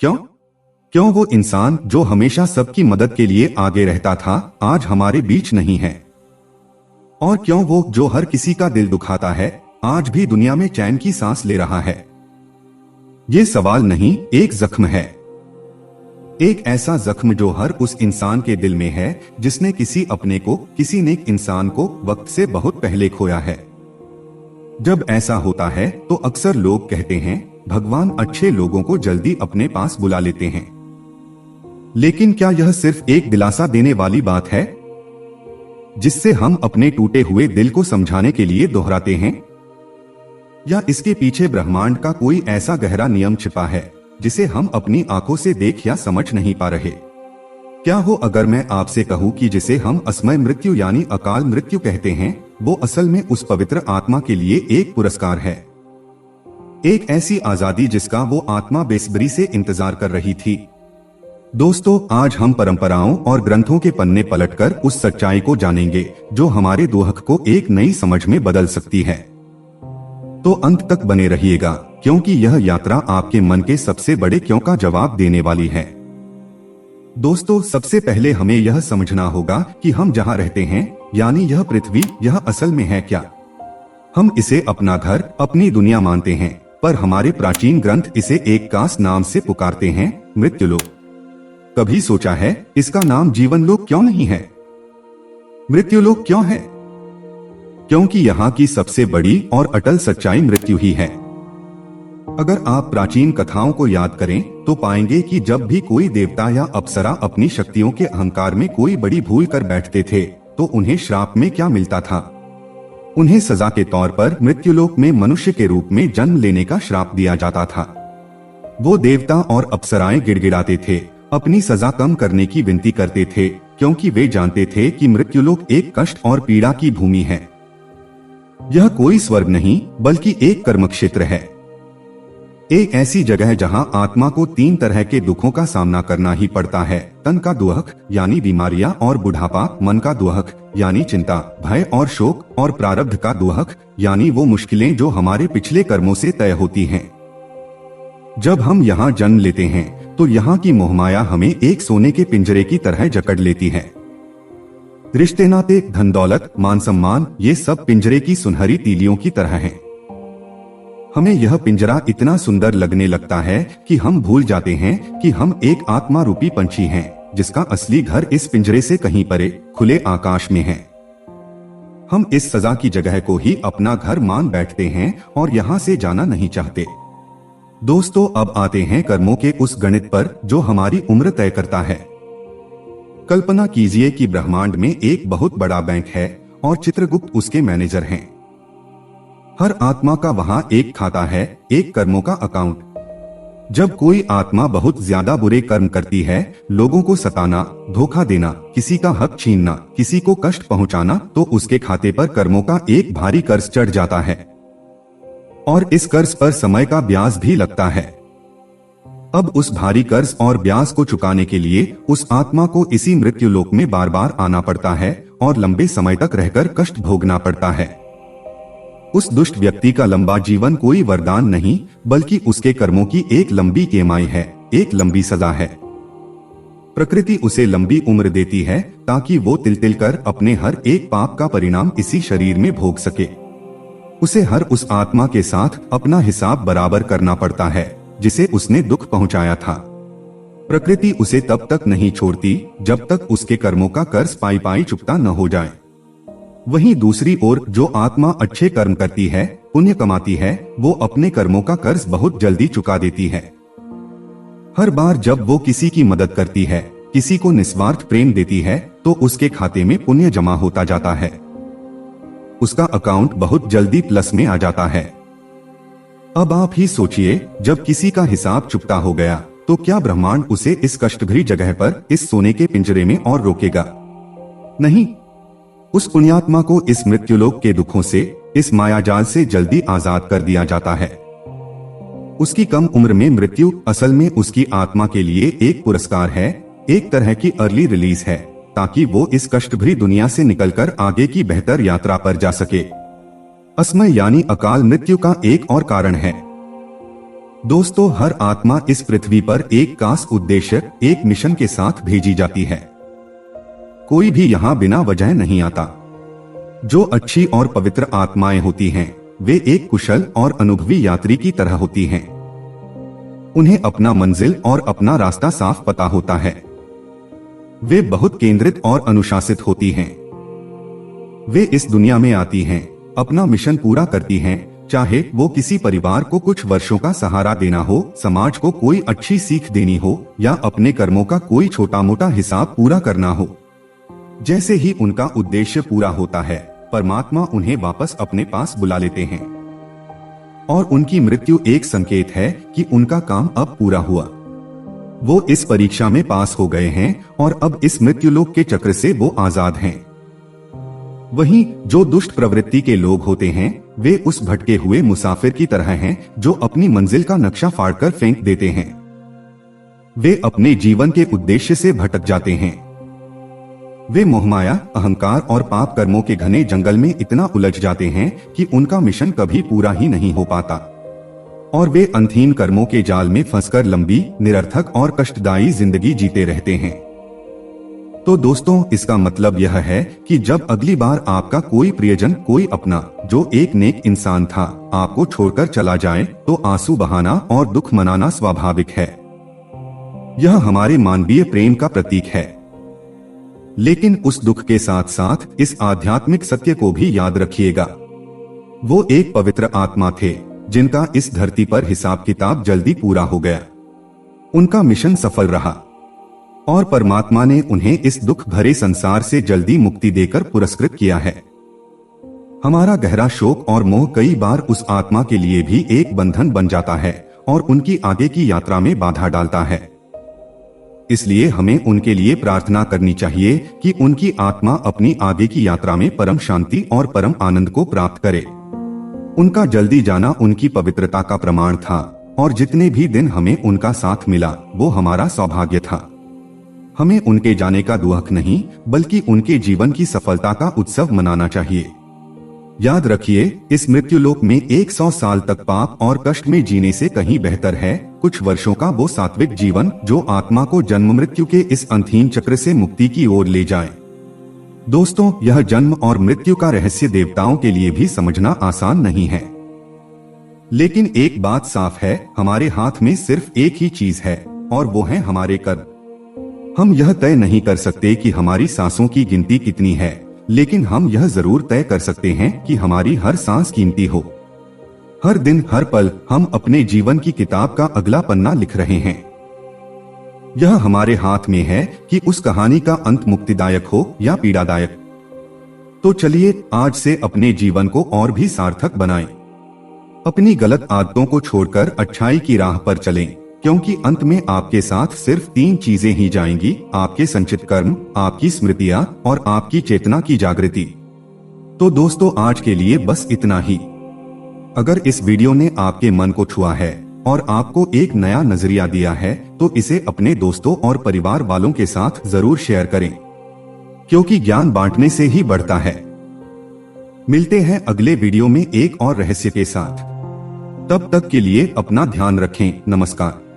क्यों? क्यों वो इंसान जो हमेशा सबकी मदद के लिए आगे रहता था आज हमारे बीच नहीं है? और क्यों वो जो हर किसी का दिल दुखाता है आज भी दुनिया में चैन की सांस ले रहा है? ये सवाल नहीं, एक जख्म है। एक ऐसा जख्म जो हर उस इंसान के दिल में है जिसने किसी अपने को, किसी नेक इंसान को वक्त से बहुत पहले खोया है। जब ऐसा होता है तो अक्सर लोग कहते हैं भगवान अच्छे लोगों को जल्दी अपने पास बुला लेते हैं। लेकिन क्या यह सिर्फ एक दिलासा देने वाली बात है जिससे हम अपने टूटे हुए दिल को समझाने के लिए दोहराते हैं? या इसके पीछे ब्रह्मांड का कोई ऐसा गहरा नियम छिपा है जिसे हम अपनी आंखों से देख या समझ नहीं पा रहे? क्या हो अगर मैं आपसे कहूं कि जिसे हम असमय मृत्यु यानी अकाल मृत्यु कहते हैं वो असल में उस पवित्र आत्मा के लिए एक पुरस्कार है, एक ऐसी आजादी जिसका वो आत्मा बेसब्री से इंतजार कर रही थी। दोस्तों, आज हम परंपराओं और ग्रंथों के पन्ने पलटकर उस सच्चाई को जानेंगे जो हमारे दुख को एक नई समझ में बदल सकती है। तो अंत तक बने रहिएगा क्योंकि यह यात्रा आपके मन के सबसे बड़े क्यों का जवाब देने वाली है। दोस्तों, सबसे पहले हमें यह समझना होगा कि हम जहाँ रहते हैं यानी यह पृथ्वी, यह असल में है क्या? हम इसे अपना घर, अपनी दुनिया मानते हैं, पर हमारे प्राचीन ग्रंथ इसे एक खास नाम से पुकारते हैं, मृत्युलोक। कभी सोचा है इसका नाम जीवन लोक क्यों नहीं है? मृत्युलोक क्यों है? क्योंकि यहाँ की सबसे बड़ी और अटल सच्चाई मृत्यु ही है। अगर आप प्राचीन कथाओं को याद करें तो पाएंगे कि जब भी कोई देवता या अप्सरा अपनी शक्तियों के अहंकार में कोई बड़ी भूल कर बैठते थे तो उन्हें श्राप में क्या मिलता था? उन्हें सजा के तौर पर मृत्युलोक में मनुष्य के रूप में जन्म लेने का श्राप दिया जाता था। वो देवता और अप्सराएं गिड़गिड़ाते थे, अपनी सजा कम करने की विनती करते थे क्योंकि वे जानते थे कि मृत्युलोक एक कष्ट और पीड़ा की भूमि है। यह कोई स्वर्ग नहीं बल्कि एक कर्म क्षेत्र है, एक ऐसी जगह जहां आत्मा को 3 तरह के दुखों का सामना करना ही पड़ता है। तन का दुख यानी बीमारियां और बुढ़ापा, मन का दुख यानी चिंता, भय और शोक, और प्रारब्ध का दुख यानी वो मुश्किलें जो हमारे पिछले कर्मों से तय होती हैं। जब हम यहाँ जन्म लेते हैं तो यहाँ की मोहमाया हमें एक सोने के पिंजरे की तरह जकड़ लेती है। रिश्ते नाते, धन दौलत, मान सम्मान, ये सब पिंजरे की सुनहरी तीलियों की तरह हैं। हमें यह पिंजरा इतना सुंदर लगने लगता है कि हम भूल जाते हैं कि हम एक आत्मा रूपी पंछी हैं जिसका असली घर इस पिंजरे से कहीं परे खुले आकाश में है। हम इस सजा की जगह को ही अपना घर मान बैठते हैं और यहाँ से जाना नहीं चाहते। दोस्तों, अब आते हैं कर्मों के उस गणित पर जो हमारी उम्र तय करता है। कल्पना कीजिए कि ब्रह्मांड में एक बहुत बड़ा बैंक है और चित्रगुप्त उसके मैनेजर हैं। हर आत्मा का वहां एक खाता है, एक कर्मों का अकाउंट। जब कोई आत्मा बहुत ज्यादा बुरे कर्म करती है, लोगों को सताना, धोखा देना, किसी का हक छीनना, किसी को कष्ट पहुंचाना, तो उसके खाते पर कर्मों का एक भारी कर्ज चढ़ जाता है और इस कर्ज पर समय का ब्याज भी लगता है। अब उस भारी कर्ज और ब्याज को चुकाने के लिए उस आत्मा को इसी मृत्युलोक में बार बार आना पड़ता है और लंबे समय तक रहकर कष्ट भोगना पड़ता है। उस दुष्ट व्यक्ति का लंबा जीवन कोई वरदान नहीं बल्कि उसके कर्मों की एक लंबी कमाई है, एक लंबी सजा है। प्रकृति उसे लंबी उम्र देती है ताकि वो तिल तिल कर अपने हर एक पाप का परिणाम इसी शरीर में भोग सके। उसे हर उस आत्मा के साथ अपना हिसाब बराबर करना पड़ता है जिसे उसने दुख पहुंचाया था। प्रकृति उसे तब तक नहीं छोड़ती जब तक उसके कर्मों का कर्ज पाई पाई चुकता न हो जाए। वहीं दूसरी ओर जो आत्मा अच्छे कर्म करती है, पुण्य कमाती है, वो अपने कर्मों का कर्ज बहुत जल्दी चुका देती है। हर बार जब वो किसी की मदद करती है, किसी को निस्वार्थ प्रेम देती है, तो उसके खाते में पुण्य जमा होता जाता है। उसका अकाउंट बहुत जल्दी प्लस में आ जाता है। अब आप ही सोचिए, जब किसी का हिसाब चुकता हो गया तो क्या ब्रह्मांड उसे इस कष्टभरी जगह पर, इस सोने के पिंजरे में और रोकेगा? नहीं, उस पुण्यात्मा को इस मृत्युलोक के दुखों से, इस मायाजाल से जल्दी आजाद कर दिया जाता है। उसकी कम उम्र में मृत्यु असल में उसकी आत्मा के लिए एक पुरस्कार है, एक तरह की अर्ली रिलीज है, ताकि वो इस कष्टभरी दुनिया से निकलकर आगे की बेहतर यात्रा पर जा सके। असमय यानी अकाल मृत्यु का एक और कारण है। दोस्तों, हर आत्मा इस पृथ्वी पर एक खास उद्देश्य, एक मिशन के साथ भेजी जाती है। कोई भी यहाँ बिना वजह नहीं आता। जो अच्छी और पवित्र आत्माएं होती हैं, वे एक कुशल और अनुभवी यात्री की तरह होती हैं। उन्हें अपना मंजिल और अपना रास्ता साफ पता होता है। वे बहुत केंद्रित और अनुशासित होती हैं। वे इस दुनिया में आती हैं, अपना मिशन पूरा करती हैं, चाहे वो किसी परिवार को कुछ वर्षों का सहारा देना हो, समाज को कोई अच्छी सीख देनी हो, या अपने कर्मों का कोई छोटा मोटा हिसाब पूरा करना हो। जैसे ही उनका उद्देश्य पूरा होता है, परमात्मा उन्हें वापस अपने पास बुला लेते हैं और उनकी मृत्यु एक संकेत है कि उनका काम अब पूरा हुआ। वो इस परीक्षा में पास हो गए हैं और अब इस मृत्युलोक के चक्र से वो आजाद हैं। वहीं जो दुष्ट प्रवृत्ति के लोग होते हैं, वे उस भटके हुए मुसाफिर की तरह हैं जो अपनी मंजिल का नक्शा फाड़कर फेंक देते हैं। वे अपने जीवन के उद्देश्य से भटक जाते हैं। वे मोहमाया, अहंकार और पाप कर्मों के घने जंगल में इतना उलझ जाते हैं कि उनका मिशन कभी पूरा ही नहीं हो पाता और वे अंतहीन कर्मों के जाल में फंसकर लंबी, निरर्थक और कष्टदायी जिंदगी जीते रहते हैं। तो दोस्तों, इसका मतलब यह है कि जब अगली बार आपका कोई प्रियजन, कोई अपना जो एक नेक इंसान था, आपको छोड़कर चला जाए, तो आंसू बहाना और दुख मनाना स्वाभाविक है। यह हमारे मानवीय प्रेम का प्रतीक है। लेकिन उस दुख के साथ साथ इस आध्यात्मिक सत्य को भी याद रखिएगा। वो एक पवित्र आत्मा थे जिनका इस धरती पर हिसाब किताब जल्दी पूरा हो गया। उनका मिशन सफल रहा और परमात्मा ने उन्हें इस दुख भरे संसार से जल्दी मुक्ति देकर पुरस्कृत किया है। हमारा गहरा शोक और मोह कई बार उस आत्मा के लिए भी एक बंधन बन जाता है और उनकी आगे की यात्रा में बाधा डालता है। इसलिए हमें उनके लिए प्रार्थना करनी चाहिए कि उनकी आत्मा अपनी आगे की यात्रा में परम शांति और परम आनंद को प्राप्त करे। उनका जल्दी जाना उनकी पवित्रता का प्रमाण था और जितने भी दिन हमें उनका साथ मिला, वो हमारा सौभाग्य था। हमें उनके जाने का दुख नहीं, बल्कि उनके जीवन की सफलता का उत्सव मनाना चाहिए। याद रखिए, इस मृत्युलोक में 100 साल तक पाप और कष्ट में जीने से कहीं बेहतर है कुछ वर्षों का वो सात्विक जीवन जो आत्मा को जन्म मृत्यु के इस अंतहीन चक्र से मुक्ति की ओर ले जाए। दोस्तों, यह जन्म और मृत्यु का रहस्य देवताओं के लिए भी समझना आसान नहीं है। लेकिन एक बात साफ है, हमारे हाथ में सिर्फ एक ही चीज है और वो है हमारे कर्म। हम यह तय नहीं कर सकते कि हमारी सांसों की गिनती कितनी है, लेकिन हम यह जरूर तय कर सकते हैं कि हमारी हर सांस कीमती हो। हर दिन, हर पल हम अपने जीवन की किताब का अगला पन्ना लिख रहे हैं। यह हमारे हाथ में है कि उस कहानी का अंत मुक्तिदायक हो या पीड़ादायक। तो चलिए आज से अपने जीवन को और भी सार्थक बनाएं। अपनी गलत आदतों को छोड़कर अच्छाई की राह पर चलें, क्योंकि अंत में आपके साथ सिर्फ 3 चीजें ही जाएंगी: आपके संचित कर्म, आपकी स्मृतियां और आपकी चेतना की जागृति। तो दोस्तों, आज के लिए बस इतना ही। अगर इस वीडियो ने आपके मन को छुआ है और आपको एक नया नजरिया दिया है, तो इसे अपने दोस्तों और परिवार वालों के साथ जरूर शेयर करें, क्योंकि ज्ञान बांटने से ही बढ़ता है। मिलते हैं अगले वीडियो में एक और रहस्य के साथ। तब तक के लिए अपना ध्यान रखें। नमस्कार।